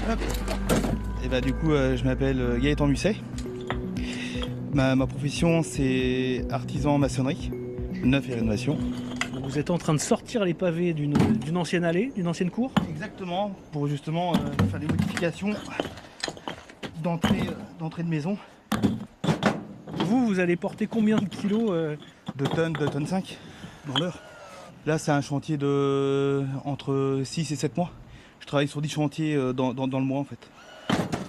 Hop. Et bah du coup, je m'appelle Gaëtan Musset. Ma profession, c'est artisan en maçonnerie, neuf et rénovation. Vous êtes en train de sortir les pavés d'une ancienne allée, d'une ancienne cour? Exactement, pour justement faire des modifications d'entrée de maison. Vous allez porter combien de kilos 2 tonnes 5 dans l'heure. Là, c'est un chantier de entre 6 et 7 mois. Je travaille sur 10 chantiers dans le mois en fait.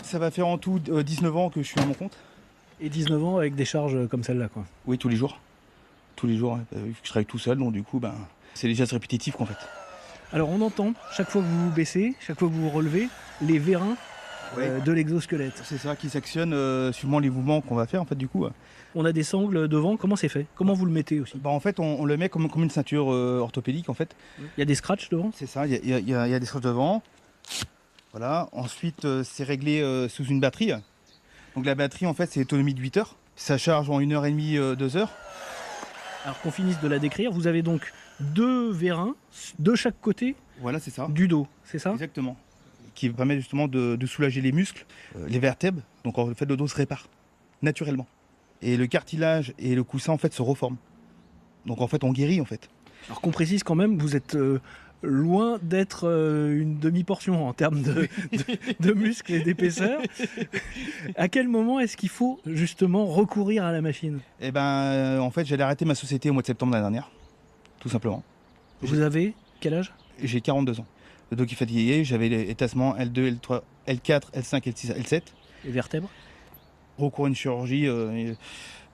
Ça va faire en tout 19 ans que je suis à mon compte. Et 19 ans avec des charges comme celle-là, quoi. Oui, tous les jours. Tous les jours, hein. Vu que je travaille tout seul, donc du coup, c'est des gestes répétitifs qu'en fait. Alors on entend, chaque fois que vous vous baissez, chaque fois que vous vous relevez, les vérins de l'exosquelette. C'est ça qui s'actionne suivant les mouvements qu'on va faire en fait du coup. On a des sangles devant, comment c'est fait? Comment vous le mettez aussi? En fait, on le met comme une ceinture orthopédique en fait. Il y a des scratchs devant? C'est ça, il y a des scratchs devant. Voilà. Ensuite, c'est réglé sous une batterie. Donc la batterie en fait c'est autonomie de 8 heures. Ça charge en 1h30, 2 heures. Alors qu'on finisse de la décrire, vous avez donc 2 vérins de chaque côté Voilà, c'est ça. du dos, c'est ça? Exactement. Qui permet justement de soulager les muscles, les vertèbres. Donc en fait le dos se répare naturellement. Et le cartilage et le coussin en fait se reforment. Donc en fait on guérit en fait. Alors qu'on précise quand même, vous êtes loin d'être une demi-portion en termes de muscles et d'épaisseur. À quel moment est-ce qu'il faut justement recourir à la machine? Et en fait j'allais arrêter ma société au mois de septembre l'année dernière. Tout simplement. Vous avez quel âge? J'ai 42 ans. Le dos qui fatiguait, j'avais les tassements L2, L3, L4, L5, L6, L7. Les vertèbres? Recours à une chirurgie. Le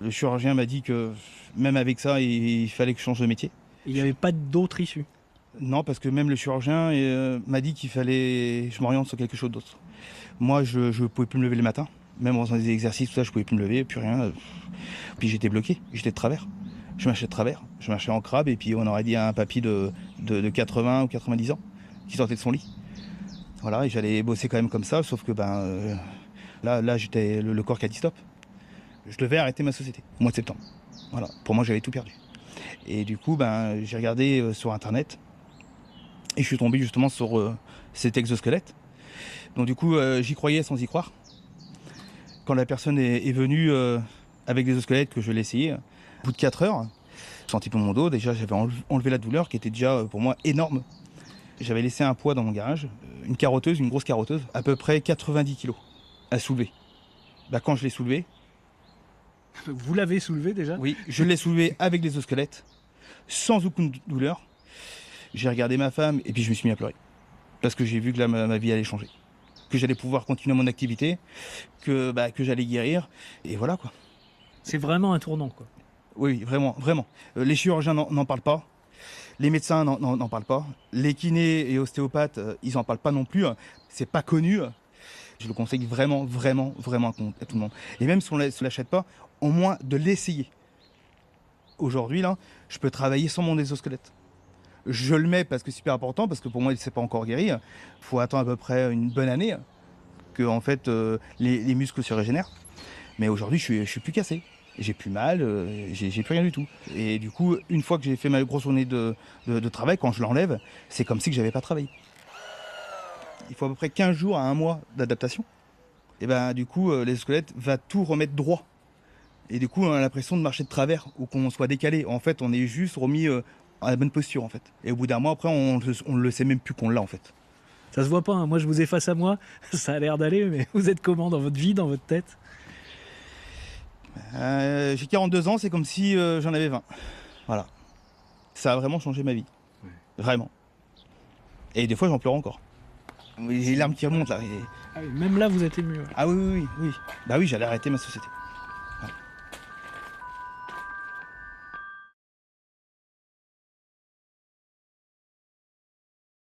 chirurgien m'a dit que même avec ça, il fallait que je change de métier. Il n'y avait pas d'autre issue? Non, parce que même le chirurgien m'a dit qu'il fallait que je m'oriente sur quelque chose d'autre. Moi, je ne pouvais plus me lever le matin. Même en faisant des exercices, tout ça, je ne pouvais plus me lever, plus rien. Puis j'étais bloqué, j'étais de travers. Je marchais de travers, je marchais en crabe, et puis on aurait dit à un papy de 80 ou 90 ans qui sortait de son lit. Voilà, et j'allais bosser quand même comme ça, sauf que là j'étais le corps qui a dit stop. Je devais arrêter ma société au mois de septembre. Voilà, pour moi j'avais tout perdu. Et du coup, j'ai regardé sur internet et je suis tombé justement sur cet exosquelette. Donc du coup, j'y croyais sans y croire. Quand la personne est venue avec l'exosquelette, que je l'ai essayé, au bout de 4 heures, j'ai senti pour mon dos, déjà j'avais enlevé la douleur qui était déjà pour moi énorme. J'avais laissé un poids dans mon garage, une carotteuse, une grosse carotteuse, à peu près 90 kg à soulever. Quand je l'ai soulevé... Vous l'avez soulevé déjà? Oui, je l'ai soulevé avec l'exosquelette, sans aucune douleur. J'ai regardé ma femme et puis je me suis mis à pleurer. Parce que j'ai vu que là, ma vie allait changer. Que j'allais pouvoir continuer mon activité, que j'allais guérir, et voilà quoi. C'est vraiment un tournant quoi. Oui, vraiment, vraiment. Les chirurgiens n'en parlent pas. Les médecins n'en parlent pas. Les kinés et ostéopathes, ils n'en parlent pas non plus. C'est pas connu. Je le conseille vraiment, vraiment, vraiment à tout le monde. Et même si on ne l'achète pas, au moins de l'essayer. Aujourd'hui, là, je peux travailler sans mon exosquelette. Je le mets parce que c'est super important, parce que pour moi, il ne s'est pas encore guéri. Il faut attendre à peu près une bonne année que en fait, les muscles se régénèrent. Mais aujourd'hui, je suis plus cassé. J'ai plus mal, j'ai plus rien du tout. Et du coup, une fois que j'ai fait ma grosse journée de travail, quand je l'enlève, c'est comme si que j'avais pas travaillé. Il faut à peu près 15 jours à 1 mois d'adaptation. Et du coup, l'exosquelette va tout remettre droit. Et du coup, on a l'impression de marcher de travers ou qu'on soit décalé. En fait, on est juste remis à la bonne posture, en fait. Et au bout d'un mois, après, on ne le sait même plus qu'on l'a, en fait. Ça se voit pas, hein. Moi je vous ai face à moi, ça a l'air d'aller, mais vous êtes comment dans votre vie, dans votre tête? J'ai 42 ans, c'est comme si j'en avais 20. Voilà. Ça a vraiment changé ma vie. Ouais. Vraiment. Et des fois, j'en pleure encore. J'ai les larmes qui remontent là. Ah oui, même là, vous êtes ému. Ah oui. Bah oui, j'allais arrêter ma société.